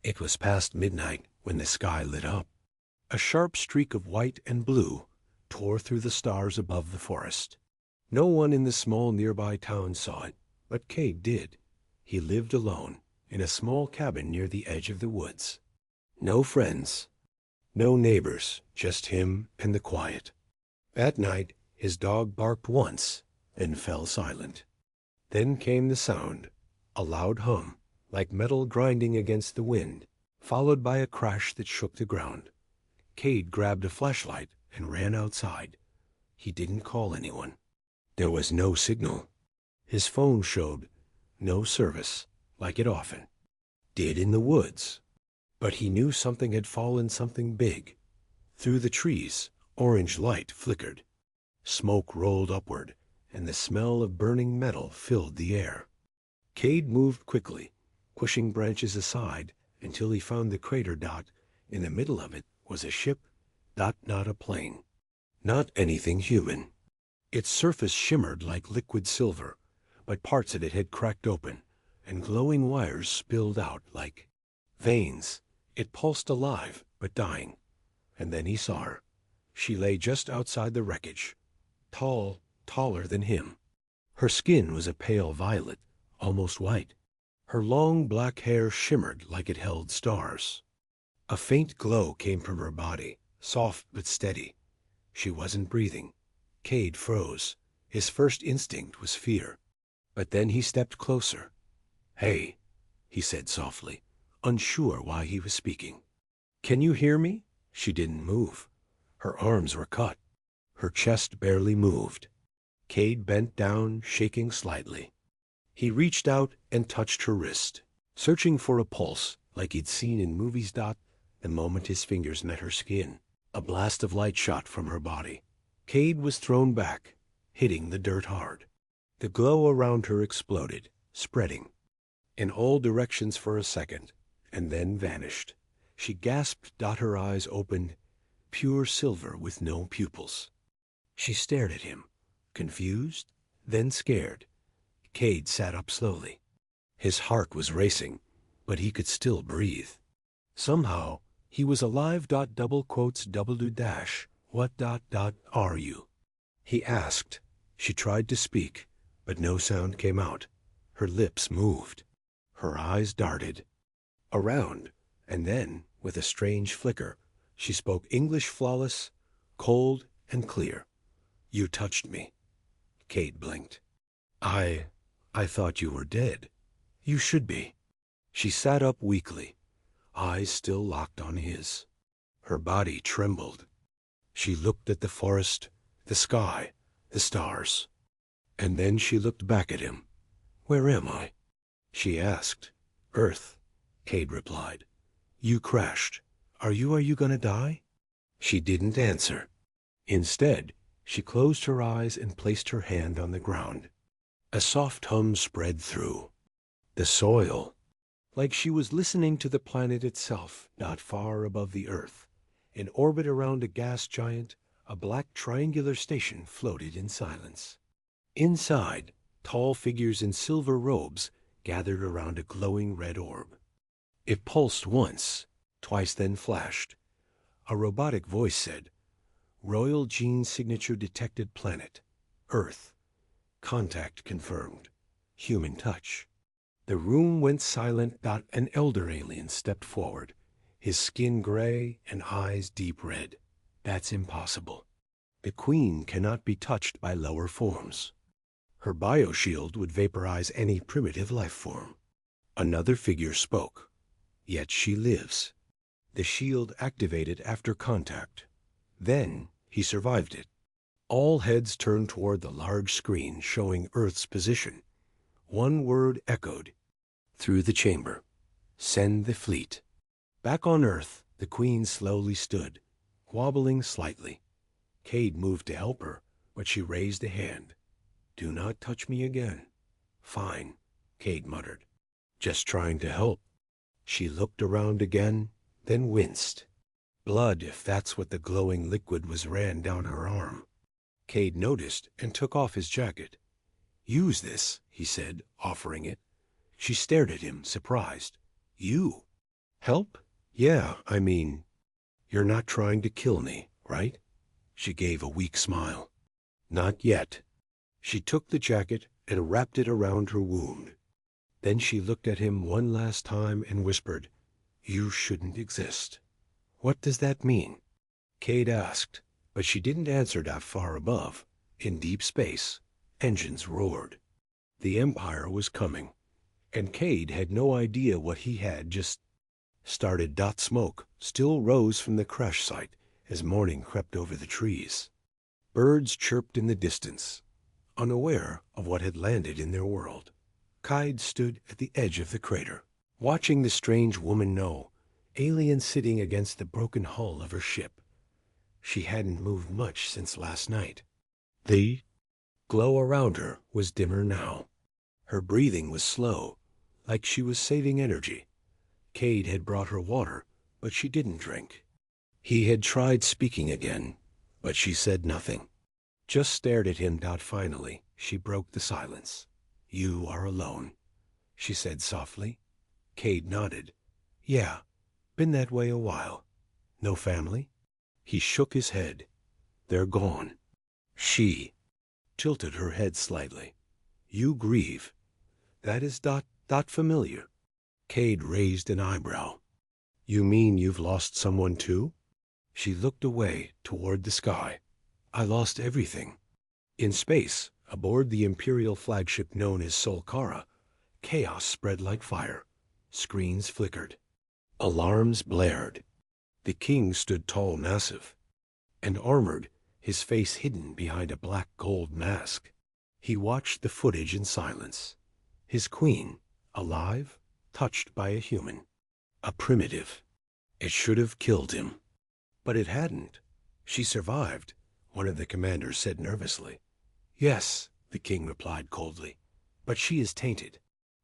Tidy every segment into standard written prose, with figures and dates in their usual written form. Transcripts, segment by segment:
It was past midnight when the sky lit up. A sharp streak of white and blue tore through the stars above the forest. No one in the small nearby town saw it, but Cade did. He lived alone in a small cabin near the edge of the woods. No friends, no neighbors, just him and the quiet. At night, his dog barked once and fell silent. Then came the sound, a loud hum, like metal grinding against the wind, followed by a crash that shook the ground. Cade grabbed a flashlight and ran outside. He didn't call anyone. There was no signal. His phone showed no service, like it often did in the woods. But he knew something had fallen, something big. Through the trees, orange light flickered. Smoke rolled upward, and the smell of burning metal filled the air. Cade moved quickly, pushing branches aside until he found the crater dot. In the middle of it was a ship, not a plane. Not anything human. Its surface shimmered like liquid silver, but parts of it had cracked open, and glowing wires spilled out like veins. It pulsed alive, but dying. And then he saw her. She lay just outside the wreckage, taller than him. Her skin was a pale violet, almost white. Her long black hair shimmered like it held stars. A faint glow came from her body, soft but steady. She wasn't breathing. Cade froze. His first instinct was fear. But then he stepped closer. "Hey," he said softly, unsure why he was speaking. "Can you hear me?" She didn't move. Her arms were cut. Her chest barely moved. Cade bent down, shaking slightly. He reached out and touched her wrist, searching for a pulse like he'd seen in movies. The moment his fingers met her skin, a blast of light shot from her body. Cade was thrown back, hitting the dirt hard. The glow around her exploded, spreading in all directions for a second, and then vanished. She gasped. Her eyes opened, pure silver with no pupils. She stared at him, confused, then scared. Cade sat up slowly. His heart was racing, but he could still breathe. Somehow, he was alive. What are you? He asked. She tried to speak, but no sound came out. Her lips moved. Her eyes darted around, and then, with a strange flicker, she spoke English flawless, cold and clear. "You touched me." Cade blinked. I thought you were dead." "You should be." She sat up weakly, eyes still locked on his. Her body trembled. She looked at the forest, the sky, the stars. And then she looked back at him. "Where am I?" she asked. "Earth," Cade replied. "You crashed. Are you gonna die?" She didn't answer. Instead, she closed her eyes and placed her hand on the ground. A soft hum spread through the soil, like she was listening to the planet itself, not far above the Earth. In orbit around a gas giant, a black triangular station floated in silence. Inside, tall figures in silver robes gathered around a glowing red orb. It pulsed once, twice, then flashed. A robotic voice said, "Royal gene signature detected, planet Earth. Contact confirmed. Human touch." The room went silent. An elder alien stepped forward, his skin gray and eyes deep red. "That's impossible. The Queen cannot be touched by lower forms. Her bioshield would vaporize any primitive life form." Another figure spoke. "Yet she lives. The shield activated after contact. Then he survived it." All heads turned toward the large screen showing Earth's position. One word echoed through the chamber: "Send the fleet." Back on Earth, the Queen slowly stood, wobbling slightly. Cade moved to help her, but she raised a hand. "Do not touch me again." "Fine," Cade muttered. "Just trying to help." She looked around again, then winced. Blood, if that's what the glowing liquid was, ran down her arm. Cade noticed and took off his jacket. "Use this," he said, offering it. She stared at him, surprised. "You? Help? Yeah, I mean, you're not trying to kill me, right? She gave a weak smile. Not yet. She took the jacket and wrapped it around her wound. Then she looked at him one last time and whispered, "You shouldn't exist." What does that mean? Cade asked, but she didn't answer. That far above, in deep space, engines roared. The Empire was coming, and Cade had no idea what he had just started. Smoke still rose from the crash site as morning crept over the trees. Birds chirped in the distance, unaware of what had landed in their world. Cade stood at the edge of the crater, watching the strange woman alien sitting against the broken hull of her ship. She hadn't moved much since last night. The glow around her was dimmer now. Her breathing was slow, like she was saving energy. Cade had brought her water, but she didn't drink. He had tried speaking again, but she said nothing. Just stared at him. Finally, she broke the silence. "You are alone," she said softly. Cade nodded. "Yeah, been that way a while." "No family?" He shook his head. "They're gone." She tilted her head slightly. "You grieve. That is familiar." Cade raised an eyebrow. "You mean you've lost someone too?" She looked away toward the sky. "I lost everything." In space, aboard the Imperial flagship known as Solkara, chaos spread like fire. Screens flickered. Alarms blared. The king stood tall, massive, and armored, his face hidden behind a black gold mask. He watched the footage in silence. His queen, alive, touched by a human. A primitive. It should have killed him. But it hadn't. She survived, one of the commanders said nervously. "Yes," the king replied coldly, "but she is tainted."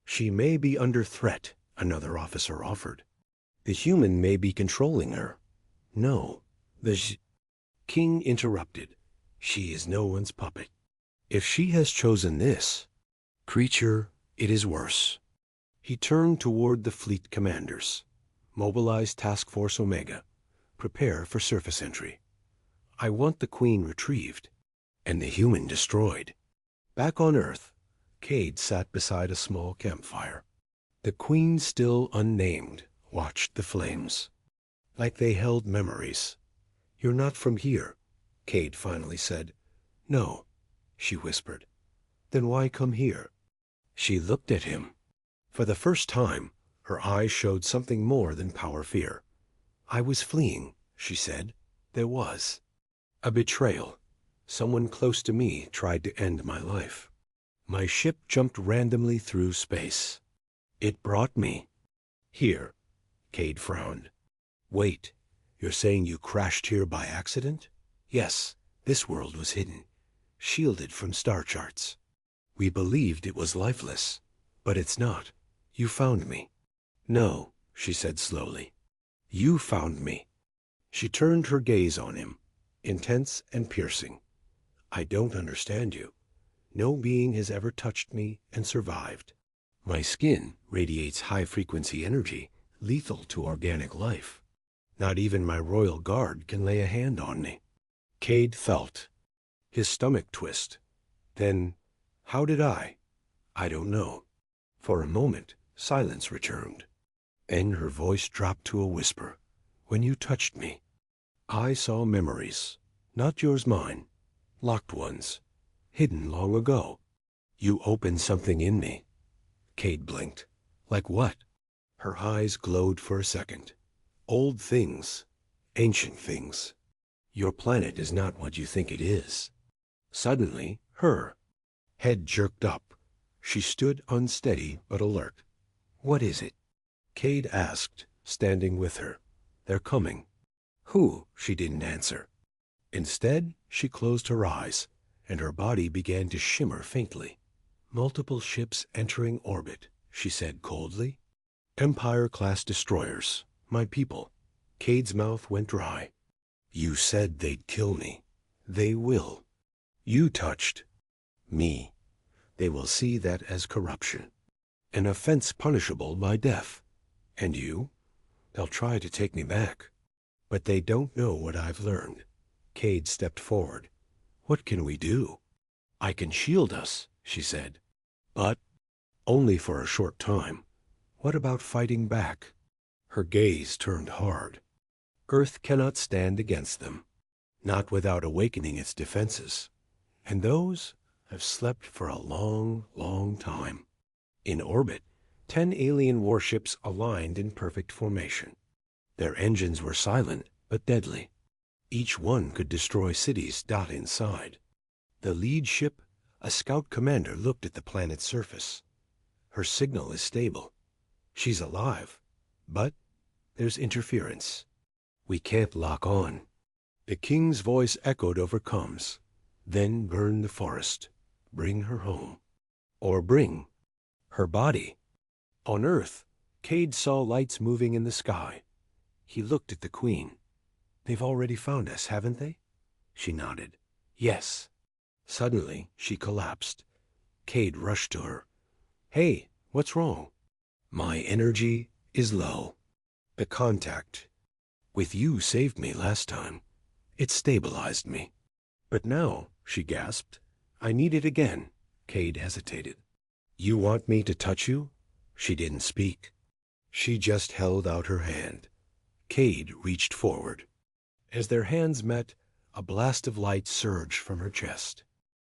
"She may be under threat," another officer offered. "The human may be controlling her." "No, the king interrupted. "She is no one's puppet. If she has chosen this creature, it is worse." He turned toward the fleet commanders. "Mobilize Task Force Omega. Prepare for surface entry. I want the queen retrieved and the human destroyed." Back on Earth, Cade sat beside a small campfire. The queen, still unnamed, watched the flames, like they held memories. "You're not from here," Cade finally said. "No," she whispered. "Then why come here?" She looked at him. For the first time, her eyes showed something more than fear. "I was fleeing," she said. "There was a betrayal. Someone close to me tried to end my life. My ship jumped randomly through space. It brought me here." Cade frowned. "Wait, you're saying you crashed here by accident?" "Yes, this world was hidden, shielded from star charts. We believed it was lifeless, but it's not. You found me." "No," she said slowly. "You found me." She turned her gaze on him, intense and piercing. "I don't understand you. No being has ever touched me and survived. My skin radiates high-frequency energy, lethal to organic life. Not even my royal guard can lay a hand on me." Cade felt his stomach twist. "Then, how did I don't know." For a moment, silence returned. Then her voice dropped to a whisper. "When you touched me, I saw memories. Not yours, mine. Locked ones. Hidden long ago. You opened something in me." Cade blinked. "Like what?" Her eyes glowed for a second. "Old things. Ancient things. Your planet is not what you think it is." Suddenly, her head jerked up. She stood unsteady but alert. "What is it?" Cade asked, standing with her. "They're coming." "Who?" She didn't answer. Instead, she closed her eyes, and her body began to shimmer faintly. "Multiple ships entering orbit," she said coldly. "Empire-class destroyers. My people." Cade's mouth went dry. "You said they'd kill me. They will. You touched me. They will see that as corruption. An offense punishable by death. And you? They'll try to take me back, but they don't know what I've learned. Cade stepped forward. What can we do? I can shield us, she said. But only for a short time. What about fighting back? Her gaze turned hard. Earth cannot stand against them, not without awakening its defenses. And those have slept for a long, long time. In orbit, 10 alien warships aligned in perfect formation. Their engines were silent but deadly. Each one could destroy cities dot inside. The lead ship, a scout commander, looked at the planet's surface. Her signal is stable. She's alive, but there's interference. We can't lock on. The king's voice echoed over comms. Then burn the forest. Bring her home. Or bring her body. On Earth, Cade saw lights moving in the sky. He looked at the Queen. They've already found us, haven't they? She nodded. Yes. Suddenly, she collapsed. Cade rushed to her. Hey, what's wrong? My energy is low. The contact with you saved me last time. It stabilized me. But now, she gasped, I need it again. Cade hesitated. You want me to touch you? She didn't speak. She just held out her hand. Cade reached forward. As their hands met, a blast of light surged from her chest.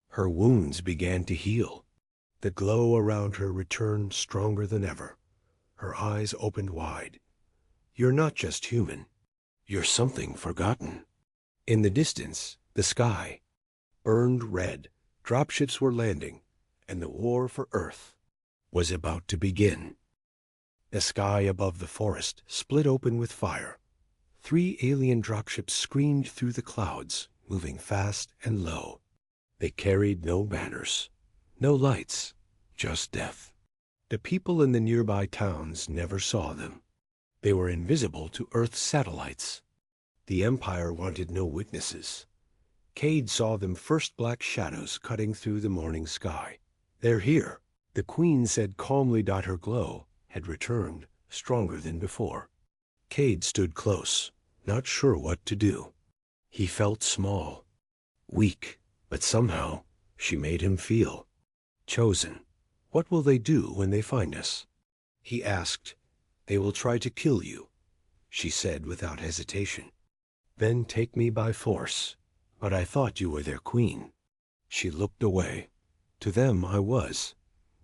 Her wounds began to heal. The glow around her returned stronger than ever. Her eyes opened wide. You're not just human. You're something forgotten. In the distance, the sky burned red. Dropships were landing, and the war for Earth was about to begin. The sky above the forest split open with fire. 3 alien dropships screamed through the clouds, moving fast and low. They carried no banners, no lights, just death. The people in the nearby towns never saw them. They were invisible to Earth's satellites. The Empire wanted no witnesses. Cade saw them first, black shadows cutting through the morning sky. They're here, the Queen said calmly. Her glow had returned, stronger than before. Cade stood close, not sure what to do. He felt small, weak, but somehow she made him feel chosen. What will they do when they find us? He asked. They will try to kill you, she said without hesitation. Then take me by force. But I thought you were their queen. She looked away. To them I was.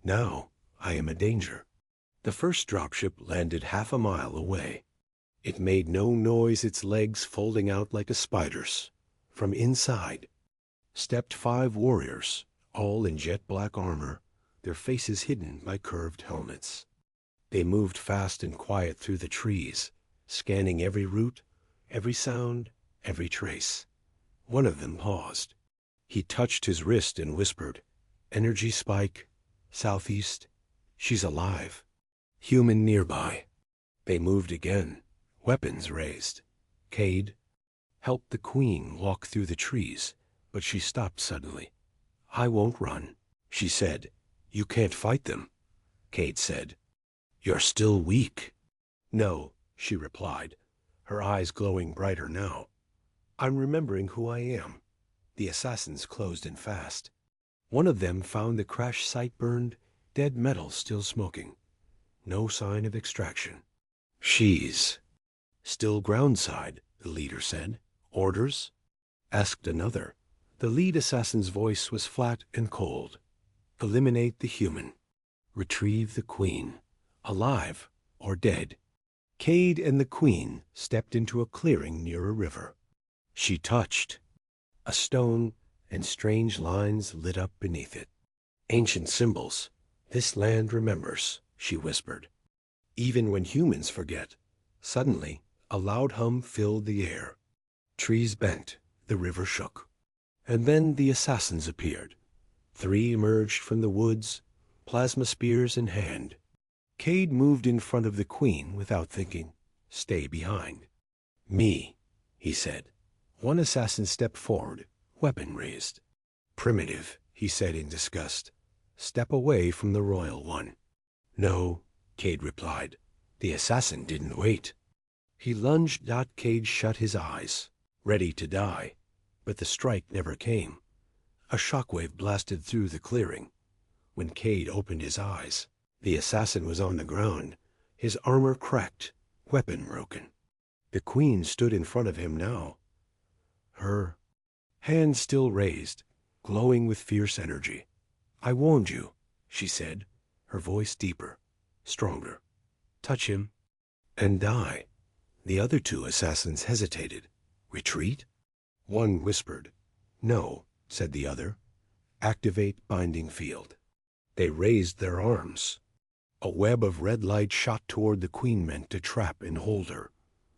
Now I am a danger. The first dropship landed half a mile away. It made no noise, its legs folding out like a spider's. From inside stepped 5 warriors, all in jet black armor, their faces hidden by curved helmets. They moved fast and quiet through the trees, scanning every root, every sound, every trace. One of them paused. He touched his wrist and whispered, Energy spike, southeast. She's alive. Human nearby. They moved again, weapons raised. Cade helped the Queen walk through the trees, but she stopped suddenly. I won't run, she said. You can't fight them, Cade said. You're still weak. No, she replied, her eyes glowing brighter now. I'm remembering who I am. The assassins closed in fast. One of them found the crash site burned, dead metal still smoking. No sign of extraction. She's still groundside, the leader said. Orders? Asked another. The lead assassin's voice was flat and cold. Eliminate the human. Retrieve the Queen, alive or dead. Cade and the Queen stepped into a clearing near a river. She touched a stone, and strange lines lit up beneath it. Ancient symbols. This land remembers, she whispered. Even when humans forget. Suddenly, a loud hum filled the air. Trees bent, the river shook. And then the assassins appeared. 3 emerged from the woods, plasma spears in hand. Cade moved in front of the Queen without thinking. Stay behind. Me, he said. One assassin stepped forward, weapon raised. Primitive, he said in disgust. Step away from the royal one. No, Cade replied. The assassin didn't wait. He lunged. Cade shut his eyes, ready to die, but the strike never came. A shockwave blasted through the clearing. When Cade opened his eyes, the assassin was on the ground, his armor cracked, weapon broken. The queen stood in front of him now, her hand still raised, glowing with fierce energy. "I warned you," she said, her voice deeper, stronger. "Touch him and die." The other two assassins hesitated. "Retreat?" One whispered. "No," said the other. "Activate binding field." They raised their arms. A web of red light shot toward the queen, meant to trap and hold her.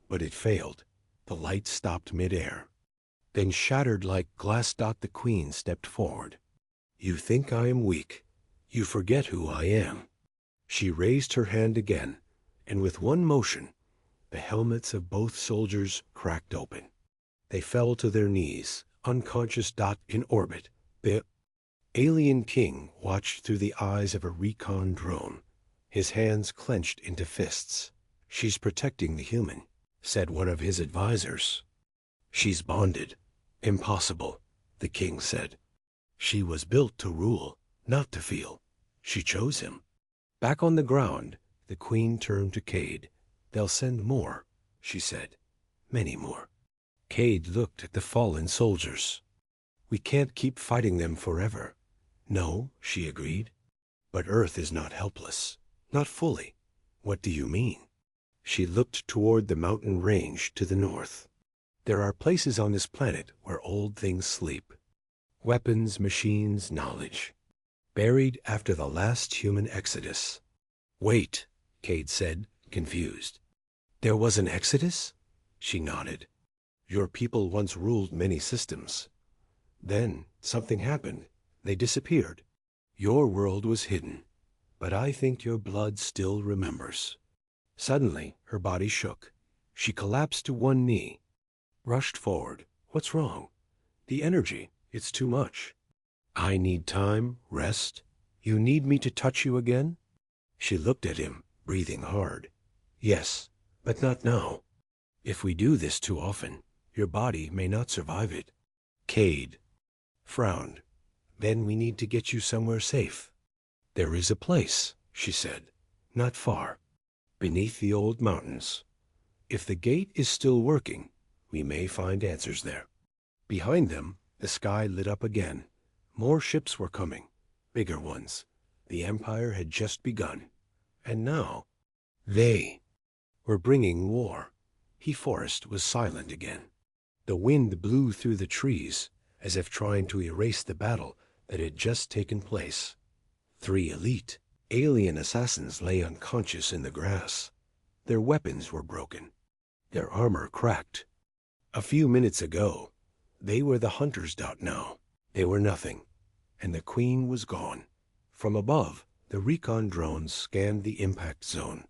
But it failed. The light stopped midair, then shattered like glass. The queen stepped forward. "You think I am weak. You forget who I am." She raised her hand again, and with one motion, the helmets of both soldiers cracked open. They fell to their knees, unconscious. In orbit, the alien king watched through the eyes of a recon drone, his hands clenched into fists. "She's protecting the human," said one of his advisors. "She's bonded." "Impossible," the king said. "She was built to rule, not to feel. She chose him." Back on the ground, the queen turned to Cade. "They'll send more," she said. "Many more." Cade looked at the fallen soldiers. "We can't keep fighting them forever." "No," she agreed. "But Earth is not helpless. Not fully." "What do you mean?" She looked toward the mountain range to the north. "There are places on this planet where old things sleep. Weapons, machines, knowledge. Buried after the last human exodus." "Wait," Cade said, confused. "There was an exodus?" She nodded. "Your people once ruled many systems. Then something happened. They disappeared. Your world was hidden. But I think your blood still remembers." Suddenly, her body shook. She collapsed to one knee, rushed forward. "What's wrong?" "The energy. It's too much." "I need time, rest. You need me to touch you again?" She looked at him, breathing hard. "Yes, but not now. If we do this too often, your body may not survive it." Cade frowned. "Then we need to get you somewhere safe." "There is a place," she said, "not far, beneath the old mountains. If the gate is still working, we may find answers there." Behind them, the sky lit up again. More ships were coming, bigger ones. The Empire had just begun. And now, they were bringing war. Forest was silent again. The wind blew through the trees, as if trying to erase the battle that had just taken place. 3 elite alien assassins lay unconscious in the grass. Their weapons were broken, their armor cracked. A few minutes ago, they were the hunters. Now, they were nothing, and the queen was gone. From above, the recon drones scanned the impact zone.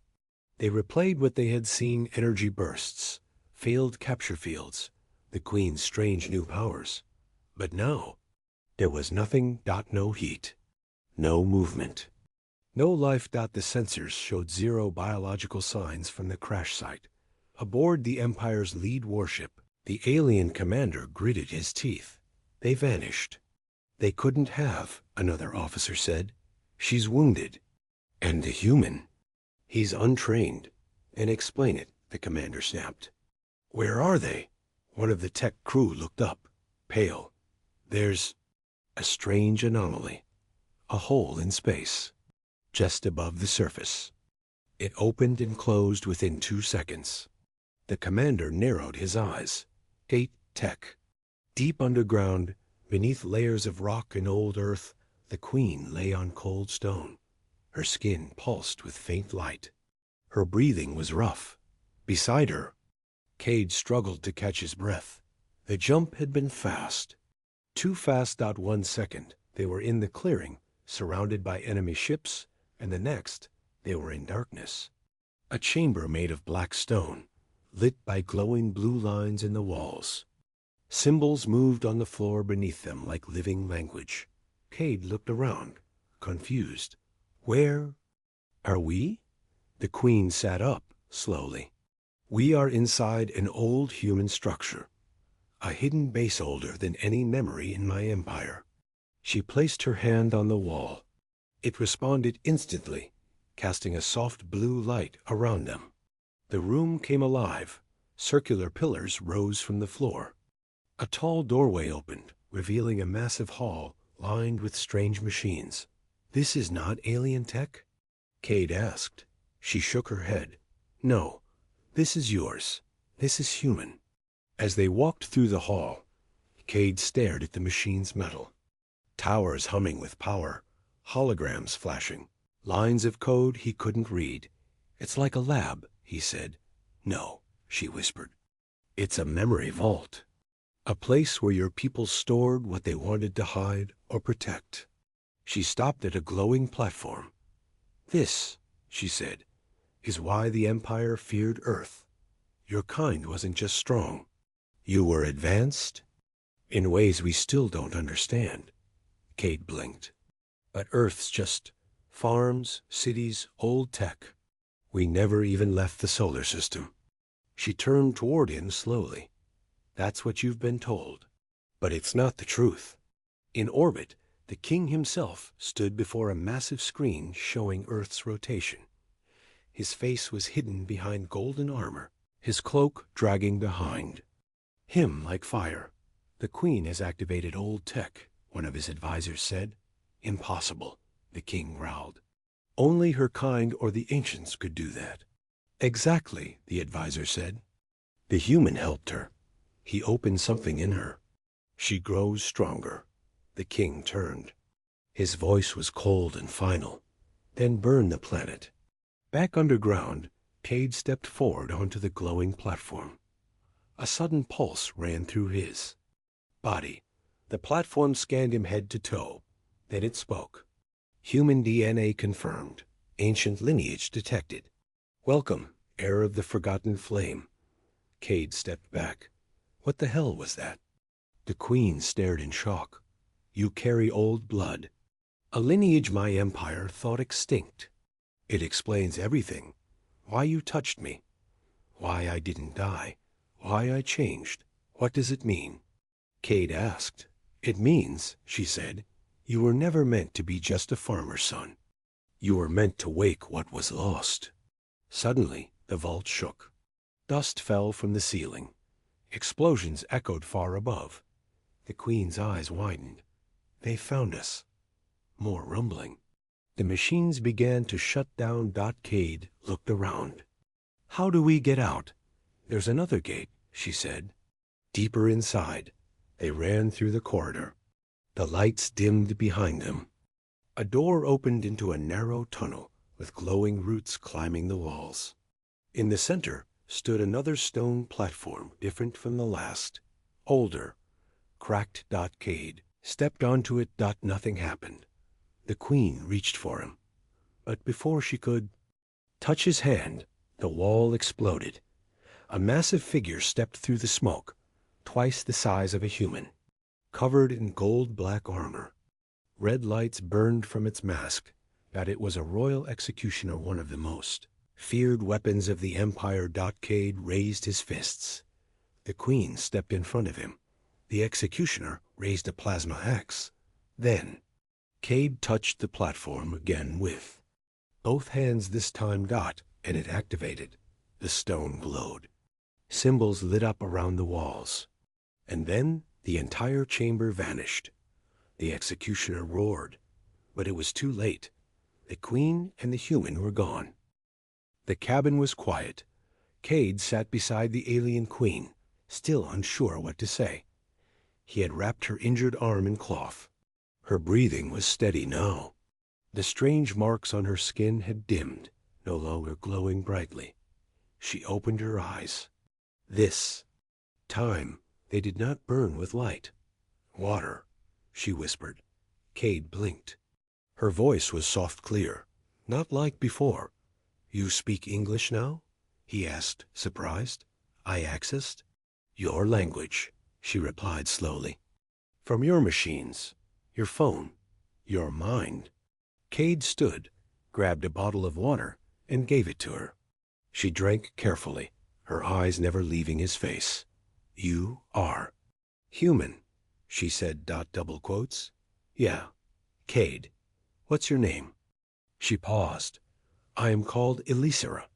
They replayed what they had seen: energy bursts, failed capture fields, the queen's strange new powers. But now, there was nothing. No heat, no movement, no life. The sensors showed 0 biological signs from the crash site. Aboard the Empire's lead warship, the alien commander gritted his teeth. "They vanished." "They couldn't have," another officer said. "She's wounded." "And the human?" "He's untrained." "And explain it," the commander snapped. "Where are they?" One of the tech crew looked up, pale. "There's a strange anomaly. A hole in space, just above the surface." It opened and closed within 2 seconds. The commander narrowed his eyes. 8 tech. Deep underground, beneath layers of rock and old earth, the queen lay on cold stone. Her skin pulsed with faint light. Her breathing was rough. Beside her, Cade struggled to catch his breath. The jump had been fast. Too fast. 1 second, they were in the clearing, surrounded by enemy ships, and the next, they were in darkness. A chamber made of black stone, lit by glowing blue lines in the walls. Symbols moved on the floor beneath them like living language. Cade looked around, confused. "Where are we?" The queen sat up slowly. We are inside an old human structure, a hidden base older than any memory in my empire. She placed her hand on the wall. It responded instantly, casting a soft blue light around them. The room came alive. Circular pillars rose from the floor. A tall doorway opened, revealing a massive hall lined with strange machines. "This is not alien tech?" Cade asked. She shook her head. "No, this is yours. This is human." As they walked through the hall, Cade stared at the machine's metal. Towers humming with power, holograms flashing, lines of code he couldn't read. "It's like a lab," he said. "No," she whispered. "It's a memory vault. A place where your people stored what they wanted to hide or protect." She stopped at a glowing platform. "This," she said, "is why the Empire feared Earth. Your kind wasn't just strong. You were advanced in ways we still don't understand." Cade blinked. "But Earth's just farms, cities, old tech. We never even left the solar system." She turned toward him slowly. "That's what you've been told. But it's not the truth." In orbit, the king himself stood before a massive screen showing Earth's rotation. His face was hidden behind golden armor, his cloak dragging behind. "Him like fire. The queen has activated old tech," one of his advisors said. "Impossible," the king growled. "Only her kind or the ancients could do that." "Exactly," the advisor said. "The human helped her. He opened something in her. She grows stronger." The king turned. His voice was cold and final. "Then burn the planet." Back underground, Cade stepped forward onto the glowing platform. A sudden pulse ran through his body. The platform scanned him head to toe. Then it spoke. "Human DNA confirmed. Ancient lineage detected. Welcome, heir of the forgotten flame." Cade stepped back. What the hell was that? The queen stared in shock. "You carry old blood. A lineage my empire thought extinct. It explains everything. Why you touched me. Why I didn't die. Why I changed. What does it mean?" Cade asked. "It means," she said, "you were never meant to be just a farmer's son. You were meant to wake what was lost." Suddenly, the vault shook. Dust fell from the ceiling. Explosions echoed far above. The queen's eyes widened. "They found us." More rumbling. The machines began to shut down. Cade looked around. "How do we get out?" "There's another gate," she said. Deeper inside, they ran through the corridor. The lights dimmed behind them. A door opened into a narrow tunnel with glowing roots climbing the walls. In the center stood another stone platform different from the last, older, cracked. Cade stepped onto it. Nothing happened. The queen reached for him. But before she could touch his hand, the wall exploded. A massive figure stepped through the smoke, twice the size of a human, covered in gold-black armor. Red lights burned from its mask, that it was a royal executioner, one of the most feared weapons of the Empire. Cade raised his fists. The queen stepped in front of him. The executioner raised a plasma axe. Then Cade touched the platform again with both hands this time. And it activated. The stone glowed. Symbols lit up around the walls. And then the entire chamber vanished. The executioner roared, but it was too late. The queen and the human were gone. The cabin was quiet. Cade sat beside the alien queen, still unsure what to say. He had wrapped her injured arm in cloth. Her breathing was steady now. The strange marks on her skin had dimmed, no longer glowing brightly. She opened her eyes. This time, they did not burn with light. "Water," she whispered. Cade blinked. Her voice was soft, clear, not like before. "You speak English now?" he asked, surprised. "I accessed your language," she replied slowly. "From your machines, your phone, your mind." Cade stood, grabbed a bottle of water, and gave it to her. She drank carefully, her eyes never leaving his face. "You are human," she said, double quotes. "Yeah, Cade. What's your name?" She paused. "I am called Elisera."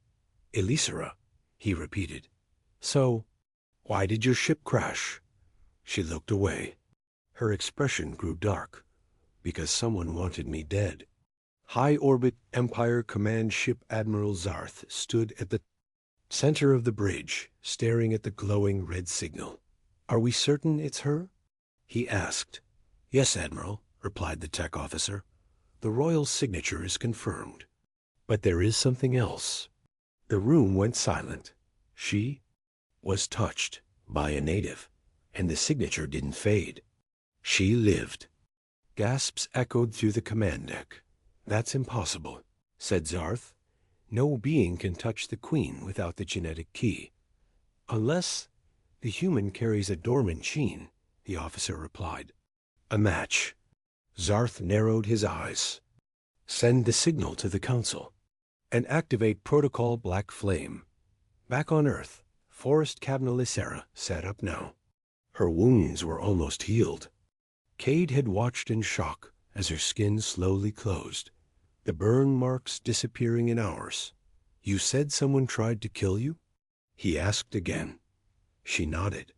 "Elisera," he repeated. "So, why did your ship crash?" She looked away. Her expression grew dark. "Because someone wanted me dead." High-orbit Empire Command Ship Admiral Zarth stood at the center of the bridge, staring at the glowing red signal. "Are we certain it's her?" he asked. "Yes, Admiral," replied the tech officer. "The royal signature is confirmed. But there is something else." The room went silent. She was touched by a native, and the signature didn't fade. She lived. Gasps echoed through the command deck. "That's impossible," said Zarth. "No being can touch the Queen without the genetic key." "Unless the human carries a dormant gene," the officer replied. "A match." Zarth narrowed his eyes. "Send the signal to the Council, and activate Protocol Black Flame." Back on Earth, Forest Captain Elisera sat up now. Her wounds were almost healed. Cade had watched in shock as her skin slowly closed, the burn marks disappearing in hours. "You said someone tried to kill you?" he asked again. She nodded.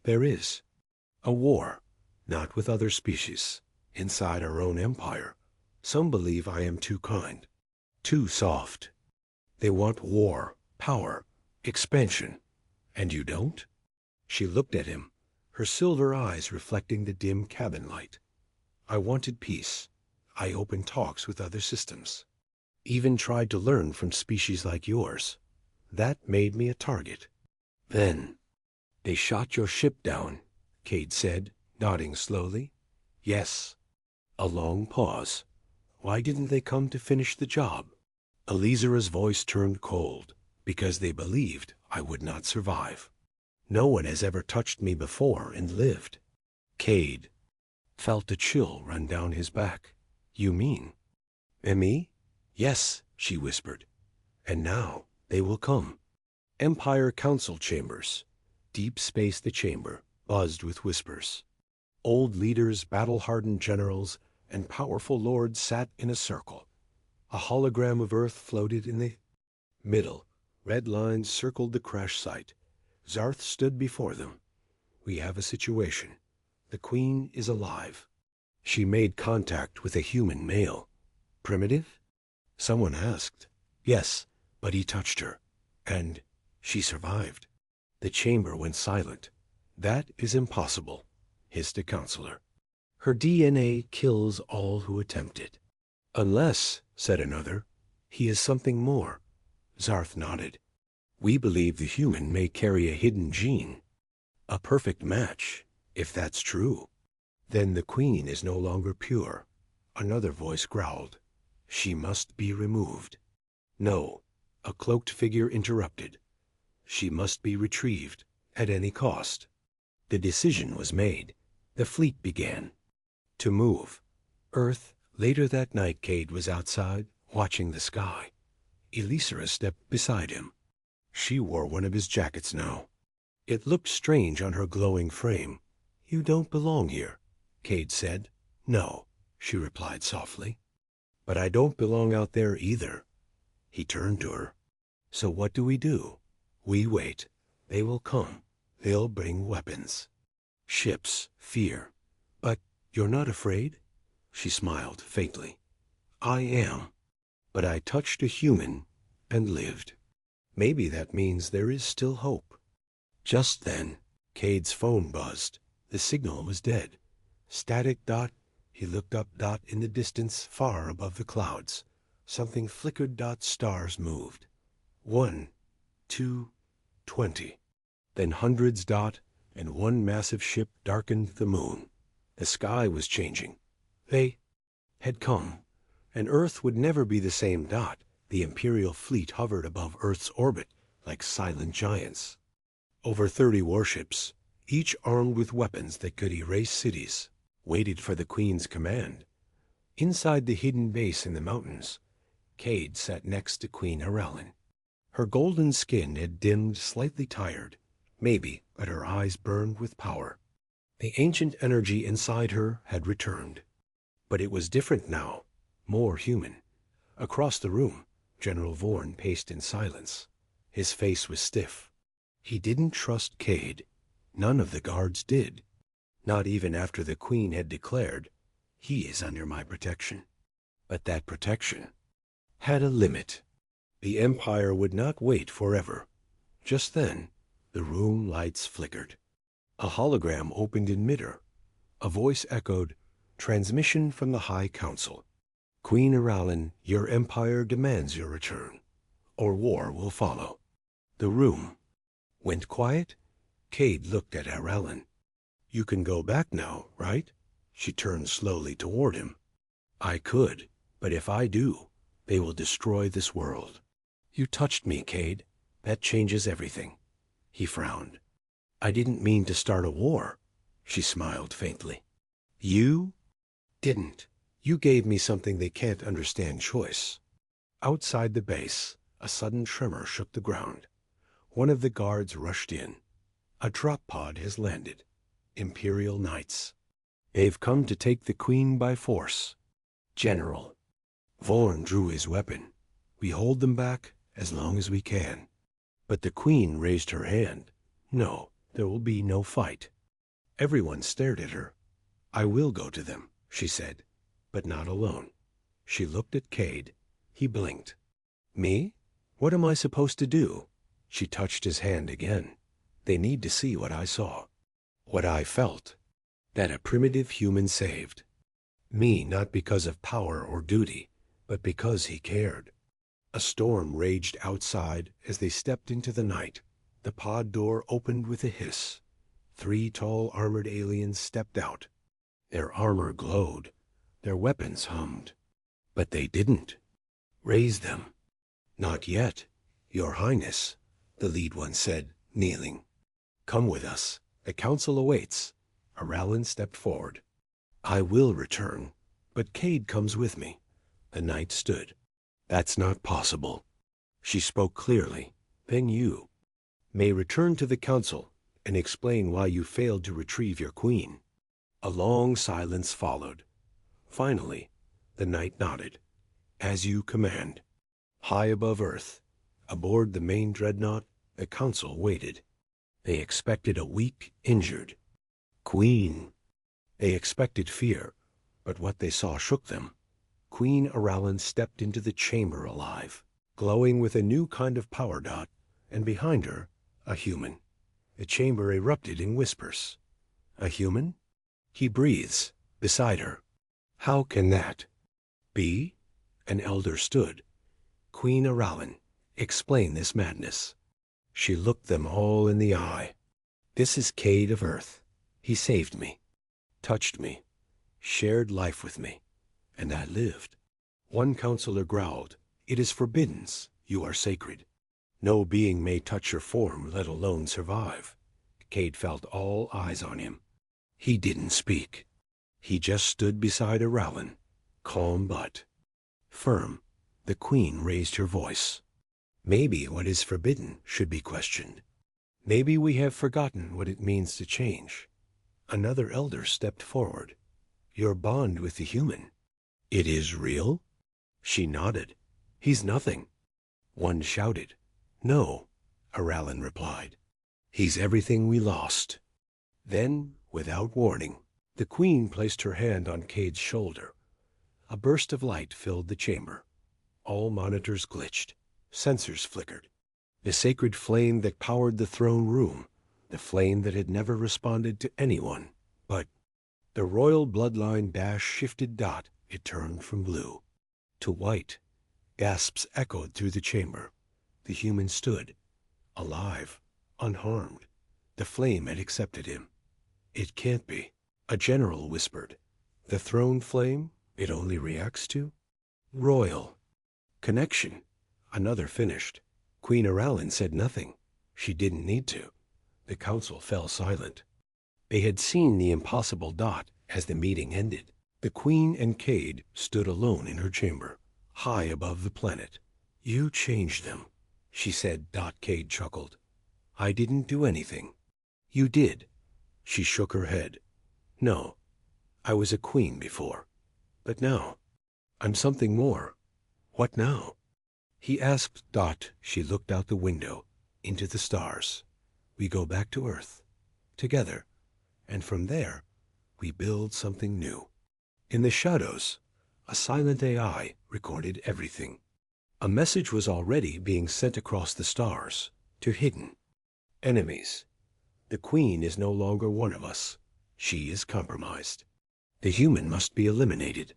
"There is a war, not with other species, inside our own empire. Some believe I am too kind, too soft. They want war, power, expansion. And you don't?" She looked at him, her silver eyes reflecting the dim cabin light. "I wanted peace. I opened talks with other systems. Even tried to learn from species like yours. That made me a target. Then they shot your ship down," Cade said, nodding slowly. "Yes." A long pause. "Why didn't they come to finish the job?" Elisera's voice turned cold. "Because they believed I would not survive. No one has ever touched me before and lived." Cade felt a chill run down his back. "You mean me?" "Yes," she whispered. "And now they will come." Empire Council chambers. Deep space the chamber buzzed with whispers. Old leaders, battle-hardened generals, and powerful lords sat in a circle. A hologram of Earth floated in the middle. Red lines circled the crash site. Zarth stood before them. "We have a situation. The Queen is alive. She made contact with a human male." "Primitive?" someone asked. "Yes, but he touched her. And she survived." The chamber went silent. "That is impossible," hissed a counselor. "Her DNA kills all who attempt it." "Unless," said another, "he is something more." Zarth nodded. "We believe the human may carry a hidden gene. A perfect match, if that's true. Then the Queen is no longer pure." Another voice growled. "She must be removed." "No," a cloaked figure interrupted. "She must be retrieved, at any cost." The decision was made. The fleet began to move. Earth. Later that night, Cade was outside, watching the sky. Elisera stepped beside him. She wore one of his jackets now. It looked strange on her glowing frame. "You don't belong here," Cade said. "No," she replied softly. "But I don't belong out there either." He turned to her. "So what do? We wait. They will come. They'll bring weapons. Ships, fear. But you're not afraid?" She smiled faintly. "I am. But I touched a human and lived. Maybe that means there is still hope." Just then, Cade's phone buzzed. The signal was dead. Static dot. He looked up dot in the distance, far above the clouds. Something flickered dot. Stars moved. 1, 2, 20. Then hundreds dot, and one massive ship darkened the moon. The sky was changing. They had come, and Earth would never be the same dot. The Imperial fleet hovered above Earth's orbit like silent giants. Over 30 warships, each armed with weapons that could erase cities, waited for the Queen's command. Inside the hidden base in the mountains, Cade sat next to Queen Harellen. Her golden skin had dimmed, slightly tired, maybe, but her eyes burned with power. The ancient energy inside her had returned. But it was different now, more human. Across the room, General Vorn paced in silence. His face was stiff. He didn't trust Cade. None of the guards did. Not even after the Queen had declared, "He is under my protection." But that protection had a limit. The Empire would not wait forever. Just then, the room lights flickered. A hologram opened in midair. A voice echoed, "Transmission from the High Council. Queen Aralyn, your empire demands your return, or war will follow." The room went quiet. Cade looked at Aralyn. "You can go back now, right?" She turned slowly toward him. "I could, but if I do, they will destroy this world." "You touched me, Cade. That changes everything." He frowned. "I didn't mean to start a war." She smiled faintly. "You didn't. You gave me something they can't understand, choice." Outside the base, a sudden tremor shook the ground. One of the guards rushed in. "A drop pod has landed. Imperial Knights. They've come to take the Queen by force." "General." Vorn drew his weapon. "We hold them back as long as we can." But the Queen raised her hand. "No, there will be no fight." Everyone stared at her. "I will go to them," she said, "but not alone." She looked at Cade. He blinked. "Me? What am I supposed to do?" She touched his hand again. "They need to see what I saw. What I felt. That a primitive human saved. Me not because of power or duty, but because he cared." A storm raged outside as they stepped into the night. The pod door opened with a hiss. 3 tall armored aliens stepped out. Their armor glowed. Their weapons hummed. But they didn't raise them. "Not yet, Your Highness," the lead one said, kneeling. "Come with us. The council awaits." Aralyn stepped forward. "I will return, but Cade comes with me." The knight stood. "That's not possible." She spoke clearly. "Then you may return to the council and explain why you failed to retrieve your queen." A long silence followed. Finally, the knight nodded. "As you command." High above Earth, aboard the main dreadnought, the council waited. They expected a weak, injured Queen. They expected fear, but what they saw shook them. Queen Aralyn stepped into the chamber alive, glowing with a new kind of power dot, and behind her, a human. The chamber erupted in whispers. "A human? He breathes beside her. How can that be?" An elder stood. "Queen Aralyn, explain this madness." She looked them all in the eye. "This is Cade of Earth. He saved me, touched me, shared life with me, and I lived." One counselor growled, "It is forbidden. You are sacred. No being may touch your form, let alone survive." Cade felt all eyes on him. He didn't speak. He just stood beside Aralyn, calm but firm. The Queen raised her voice. "Maybe what is forbidden should be questioned. Maybe we have forgotten what it means to change." Another elder stepped forward. "Your bond with the human. It is real?" She nodded. "He's nothing." One shouted. "No," Aralyn replied. "He's everything we lost." Then, without warning, the Queen placed her hand on Cade's shoulder. A burst of light filled the chamber. All monitors glitched. Sensors flickered. The sacred flame that powered the throne room, the flame that had never responded to anyone. But the royal bloodline dash shifted dot. It turned from blue to white. Gasps echoed through the chamber. The human stood, alive, unharmed. The flame had accepted him. "It can't be," a general whispered. "The throne flame, it only reacts to royal connection." Another finished. Queen Aralyn said nothing. She didn't need to. The council fell silent. They had seen the impossible dot as the meeting ended. The Queen and Cade stood alone in her chamber, high above the planet. "You changed them," she said. Cade chuckled. I didn't do anything. You did. She shook her head. No, I was a queen before. But now, I'm something more. What now? He asked. She looked out the window, into the stars. We go back to Earth, together, and from there, we build something new. In the shadows, a silent AI recorded everything. A message was already being sent across the stars to hidden enemies. The Queen is no longer one of us. She is compromised. The human must be eliminated.